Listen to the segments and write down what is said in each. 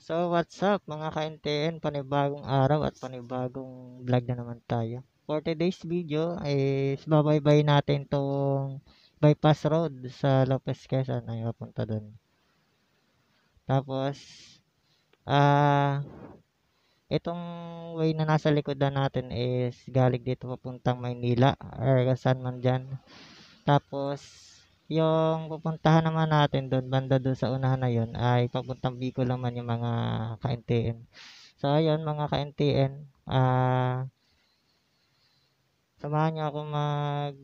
So, what's up mga ka-NTN? Panibagong araw at panibagong vlog na naman tayo. For today's video is babaybay natin tong bypass road sa Lopez Quezon ay papunta doon. Tapos, ah, itong way na nasa likodan natin is galing dito papuntang Maynila or saan man dyan. Tapos, yung pupuntahan naman natin doon, banda doon sa unahan na yun, ay papuntang Bicol naman yung mga ka-NTN. So, ayun mga ka-NTN, samahan niyo ako mag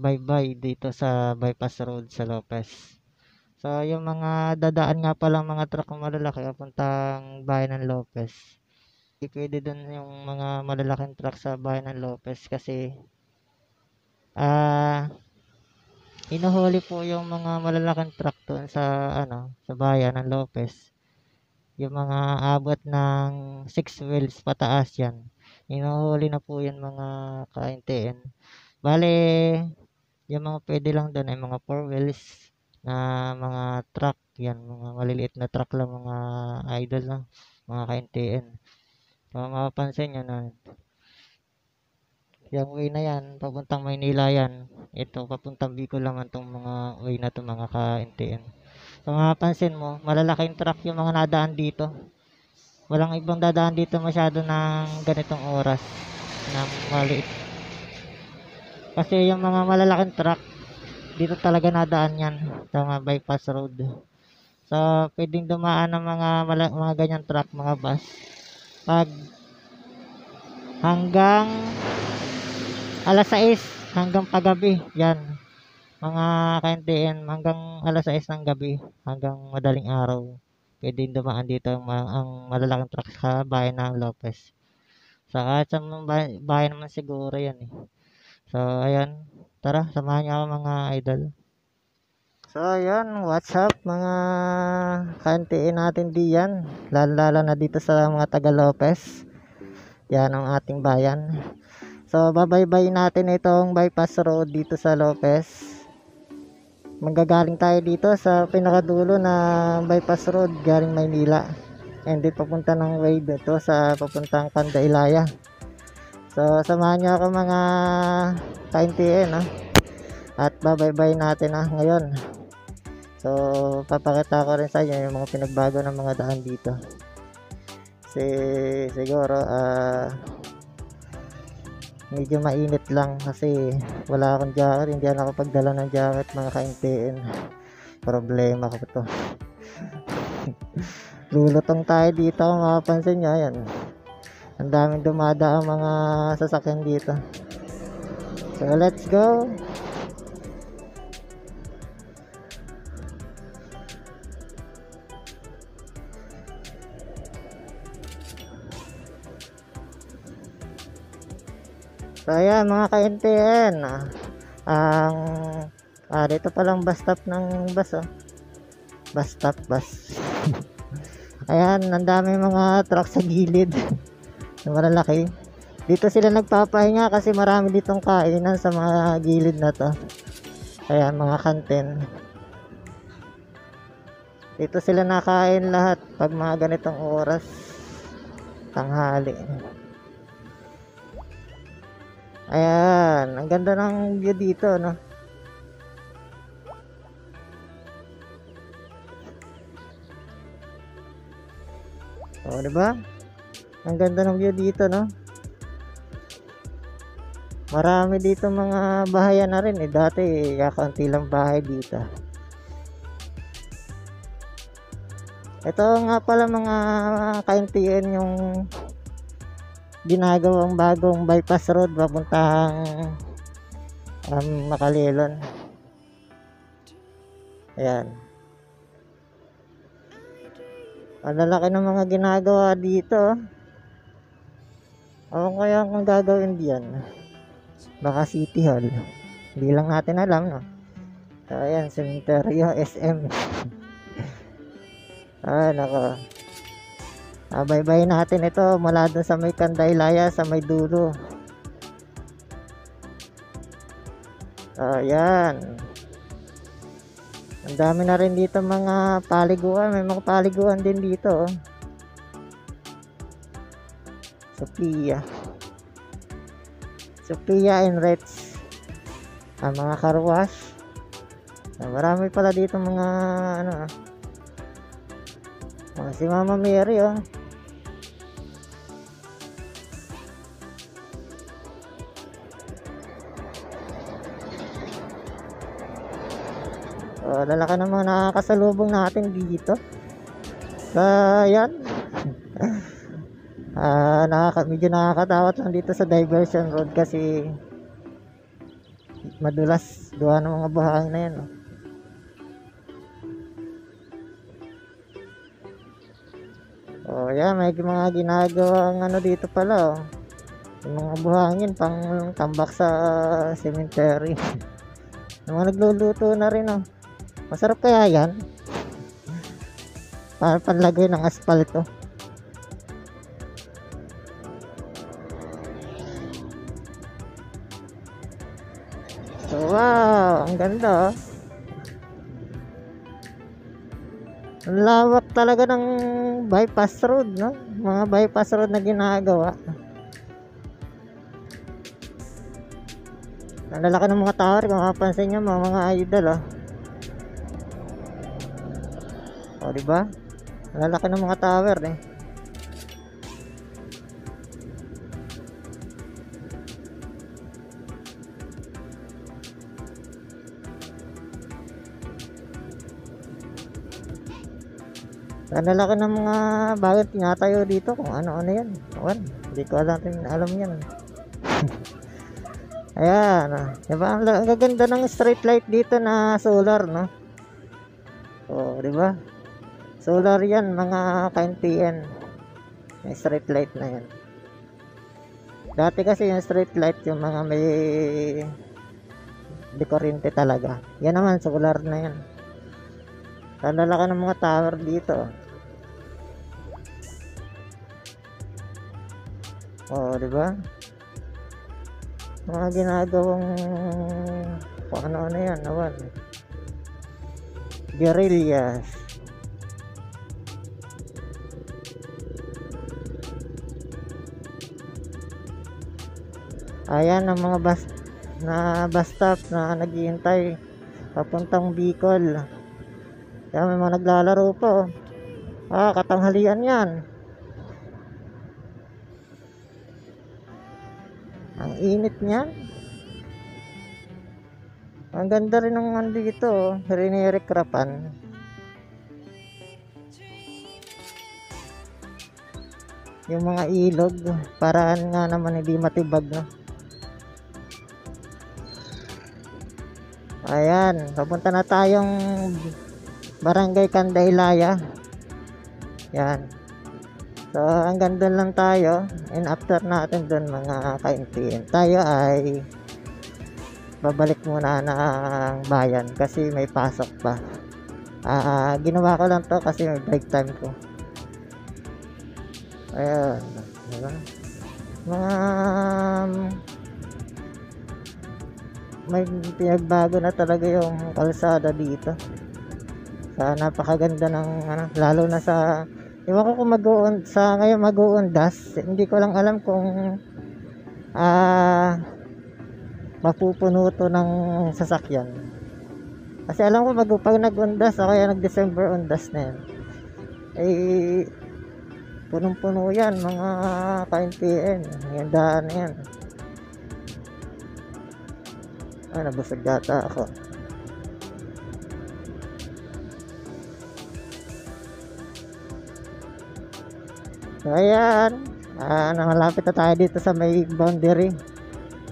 bye-bye dito sa bypass road sa Lopez. So, yung mga dadaan nga palang mga truck na malalaki papuntang bayan ng Lopez. Hindi pwede doon yung mga malalaking truck sa bayan ng Lopez kasi hinuhuli po yung mga malalaking truck doon sa sa bayan ng Lopez. Yung mga abot ng 6 wheels pataas yan. Hinuhuli na po yan mga ka-NTN. Bale, yung mga pwede lang doon ay mga 4 wheels na mga truck. Yan, mga maliliit na truck lang mga idol lang, mga ka-NTN. So, mapapansin nyo na yung way na yan, papuntang Maynila yan. Ito, papuntang Bicol naman tong mga way na to mga ka-NTN. So, mapapansin mo, malalaking truck yung mga nadaan dito. Walang ibang dadaan dito masyado ng ganitong oras na maliit. Kasi yung mga malalaking truck, dito talaga nadaan yan sa mga bypass road. So, pwedeng dumaan ng mga ganyan truck, mga bus. Pag hanggang alas 6 hanggang pagabi, yan. Mga ka-NTN, hanggang alas 6 ng gabi, hanggang madaling araw. Pwedeng dumaan dito ang malalaking truck sa bayan ng Lopez. So, kahit sa bayan naman siguro yan eh. So, ayan. Tara, samahan niyo ako mga idol. So, ayan. What's up mga ka-NTN natin diyan. Lalo na dito sa mga taga Lopez. Yan ang ating bayan. So, babaybay natin itong bypass road dito sa Lopez. Manggagaling tayo dito sa pinakadulo na bypass road galing Maynila. And then papunta ng way dito sa papuntang Pandailaya. So, samahan niyo ako mga ka-NTN at babaybay natin ngayon. So, papakita ko rin sa inyo yung mga pinagbago ng mga daan dito. Siguro medyo mainit lang kasi wala akong jacket, hindi ako pagdala ng jacket mga ka-NTN. Problema ko to. Lulutong tayo dito kung mapapansin nyo, ayan. Ang daming dumadaang mga sasakyan dito. So let's go. So ayan mga ka-NTN, ang dito palang bus stop ng bus bus stop bus. Ayan, ang dami mga truck sa gilid na malalaki. Dito sila nagpapahinga kasi marami ditong kainan sa mga gilid na to. Ayan, mga kantin. Dito sila nakain lahat pag mga ganitong oras, tanghali. Ayan, ang ganda ng view dito, no? O, diba? Ang ganda ng view dito, no? Marami dito mga bahayan na rin. Dati, kakaunti lang bahay dito. Ito nga pala mga ka-NTN yung ginagawang bagong bypass road papuntang Makalilon. Ayan. Ang lalaki ng mga ginagawa dito. Ano kaya kung gagawin diyan? Baka City Hall. Hindi lang natin alam, no? So, ayan, Cementerio SM. Nako. Bye-bye natin ito mula dun sa may Pandailaya sa may dulo. Ayan. Ang dami na rin dito mga paliguan. May mga paliguan din dito, oh. Sophia Enright. Mga car wash. Marami pala dito mga ano, si Mama Mary, oh. Lalaki ng mga nakakasalubong natin dito. Yan. Medyo nakakatakot lang dito sa diversion road kasi madulas gawa ng mga buhangin na yan, oh. Yan, may mga ginagawang ano dito pala, oh. Yung mga buhangin pang tambak sa cemetery. Yung mga nagluluto na rin, oh. Masarap kaya yan? Para panlagay ng asfalto. Wow, ang ganda, oh. Ang lawak talaga ng bypass road, no? Mga bypass road na ginagawa. Ang lalaki ng mga tower, kung mapapansin nyo, mga idol, oh. Diba? Ang lalaki ng mga tower, eh. Ang lalaki ng mga bagay tinatayo dito, kung ano-ano yan. Hindi ko alam yan. Ayan, diba? Ang gaganda ng street light dito na solar, no? Diba? Solar yan, mga ka-NTN. Yung street light na yan. Dati kasi yung street light, yung mga may dekorente talaga. Yan naman, solar na yan. Ang lalaki ng mga tower dito. Diba? Mga ginagawang kung ano-ano yan, naman. Guerrillas. Ayan ang mga bus stop na naghihintay papuntang Bicol. Kaya may mga naglalaro po. Katanghalian yan. Ang init niyan. Ang ganda rin ng andito, Rinirekrapan. Yung mga ilog, paraan nga naman hindi matibag, no? Ayan, papunta na tayong Barangay Candailaya. Yan. So, hanggang doon lang tayo. And after natin doon, mga ka-NTN, tayo ay babalik muna ng bayan kasi may pasok pa. Ginawa ko lang to kasi may break time ko. Ayan. Diba? Mga may pinagbago na talaga yung kalsada dito. Napakaganda ng lalo na sa ewan ko kung ngayon mag-uundas, hindi ko lang alam kung mapupuno to ng sasakyan. Kasi alam ko pag nag-undas o kaya nag-December undas na yan, punong-puno yan mga ka-NTN. Yung daan na yan. Nabusog yata ako. So ayan, malapit na tayo dito sa may boundary,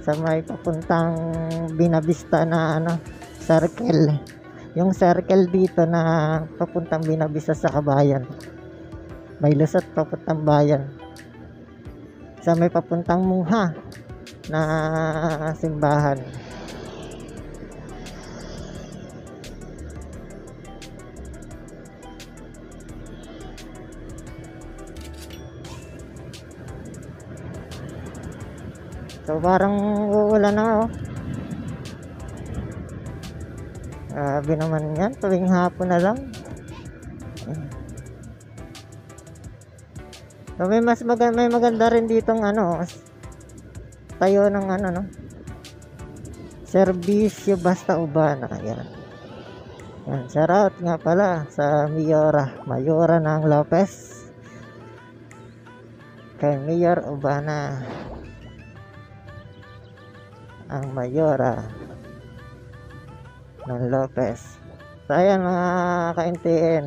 sa may papuntang Binavista na circle. Yung circle dito na papuntang Binavista sa Kabayan, may lusot papuntang bayan, sa may papuntang Mungha na simbahan. So parang uulan na, oh. Grabe naman yan, tuwing hapon na lang. So, may maganda rin ditong ano, tayo ng ano, no? Serbisyo basta Ubana. Yan. Yan, shout out nga pala sa Mayora ng Lopez. Kay Mayor Ubana. Ang Mayora ng Lopez. So ayan mga ka-NTN,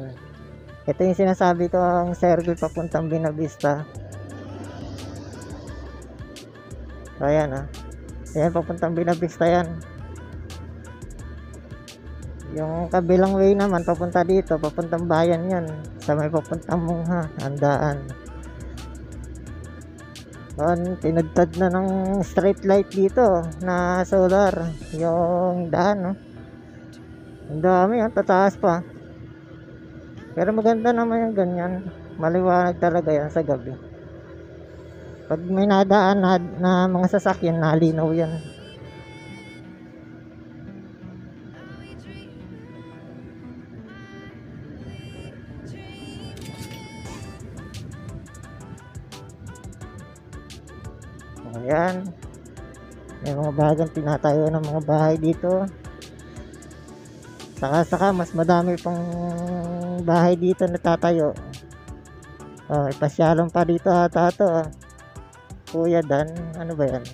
ito yung sinasabi ko ang circle papuntang Binavista. So ayan ayan papuntang Binavista yan. Yung kabilang way naman papunta dito, papuntang bayan yan, sa may papuntang Mungha, Handaan. Doon, tinagtad na ng street light dito na solar yung daan, no? Ang dami, tataas pa. Pero maganda naman yung ganyan. Maliwanag talaga yan sa gabi. Pag may nadaan na mga sasakyan, nalinaw yan. Ayan, may mga bagang tinatayo ng mga bahay dito. Saka mas madami pang bahay dito na tatayo. Ipasyalan pa dito ata ito. Kuya Dan, ano ba yan?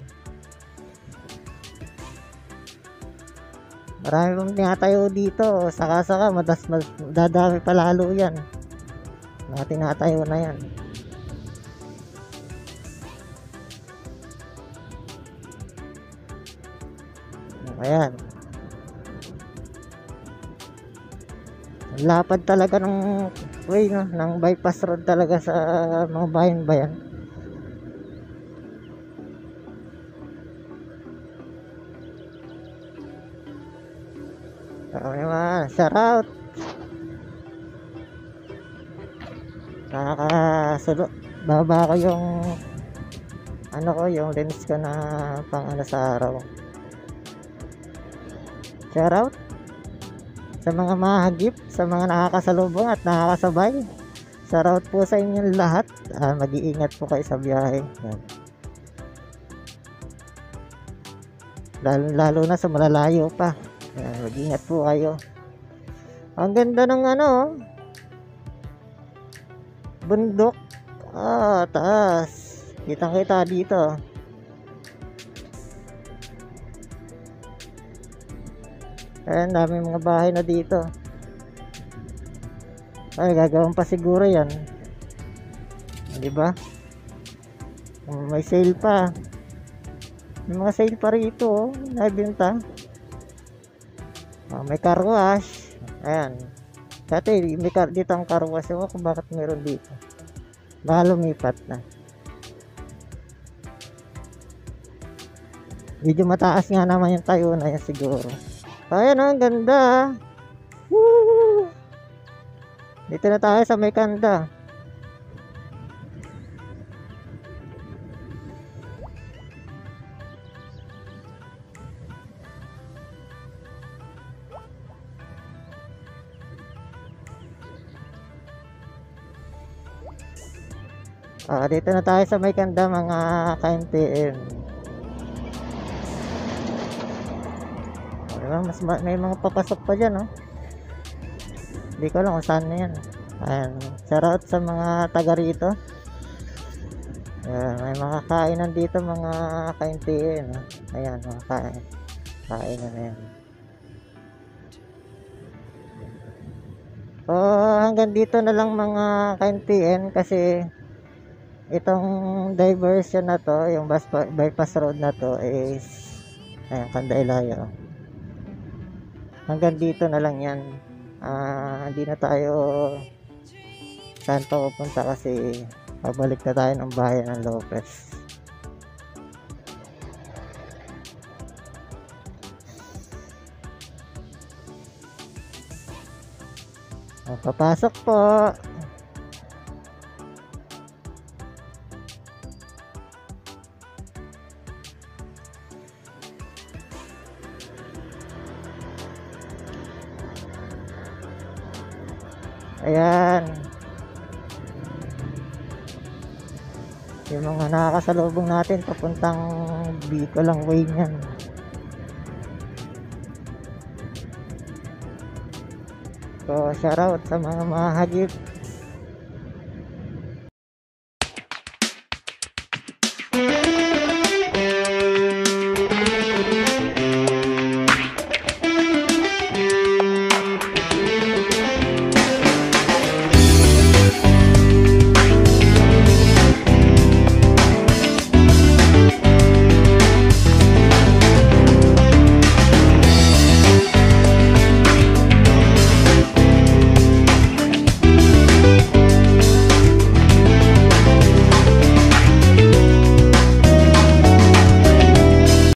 Marami pang tinatayo dito. Saka mas dadami pa lalo yan. Mga tinatayo na yan. Ayan. Lapad talaga ng way, no? Ng bypass road talaga sa mga bayan-bayan. May mga shout out. Baba ko yung yung lens ko na pang sa araw. Shout out sa mga mahagip, sa mga nakakasalubong at nakakasabay. Shout out po sa inyong lahat. Mag-iingat po kayo sa biyahe. Lalo na sa malalayo pa. Mag-iingat po kayo. Ang ganda ng bundok. Taas. Kitang-kita dito. Ayan, dami mga bahay na dito. Ay, gagawin pa siguro yan. Di ba? May sale pa. May mga sale pa rito, nabenta. May car wash. Ayan. Dati, dito ang car wash. Ewan kung bakit meron dito. Baka lumipat na. Medyo mataas nga naman yung tayo na yan siguro. Ayan, ang ganda. Woo! Dito na tayo sa may kanda. Dito na tayo sa may kanda mga ka-NTN. May mga papasok pa dyan, no? Hindi ko alam kung saan na yan. Ayan, shout out sa mga taga rito. Ayan, may mga kainan dito mga ka-NTN, no? Ayan, mga kainan na yan. So hanggang dito na lang mga ka-NTN, kasi itong diversion na to, yung bypass road na to is ayan, Kandailayo. Hanggang dito na lang yan. Hindi na tayo saan pa pupunta kasi pabalik na tayo ng bayan ng Lopez. Papasok po. Ayan. Yung mga nakakasalubong natin papuntang Bicol ang way niyan. So, shoutout sa mga mahagip